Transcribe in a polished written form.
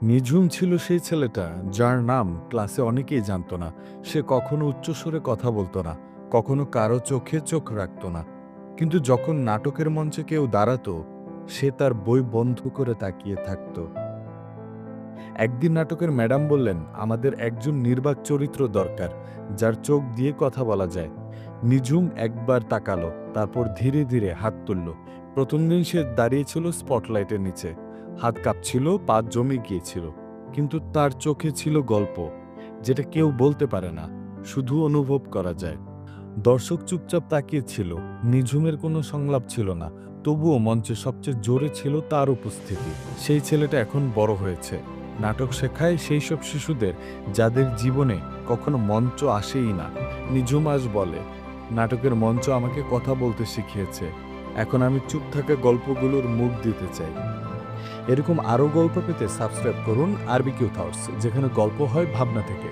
নিঝুম ছিল সেই ছেলেটা যার নাম ক্লাসে অনেকেই জানত না। সে কখনো উচ্চস্বরে কথা বলতো না, কখনো কারো চোখে চোখ রাখত না। কিন্তু যখন নাটকের মঞ্চে কেউ দাঁড়াতো, সে তার বই বন্ধ করে তাকিয়ে থাকত। একদিন নাটকের ম্যাডাম বললেন, আমাদের একজন নির্বাক চরিত্র দরকার, যার চোখ দিয়ে কথা বলা যায়। নিঝুম একবার তাকালো, তারপর ধীরে ধীরে হাত তুলল। প্রথম দিন সে দাঁড়িয়েছিল স্পটলাইটের নিচে, হাত কাঁপছিল, পা জমে গিয়েছিল। কিন্তু তার চোখে ছিল গল্প, যেটা কেউ বলতে পারে না, শুধু অনুভব করা যায়। দর্শক চুপচাপ তাকিয়েছিল, নিঝুমের কোনো সংলাপ ছিল না, তবুও মঞ্চে সবচেয়ে জোরে ছিল তার উপস্থিতি। সেই ছেলেটা এখন বড় হয়েছে, নাটক শেখায় সেই সব শিশুদের যাদের জীবনে কখনো মঞ্চ আসেই না। নিঝুম আজ বলে, নাটকের মঞ্চ আমাকে কথা বলতে শিখিয়েছে, এখন আমি চুপ থাকা গল্পগুলোর মুখ দিতে চাই। এরকম আরও গল্প পেতে সাবস্ক্রাইব করুন আরবিকিউ থটস, যেখানে গল্প হয় ভাবনা থেকে।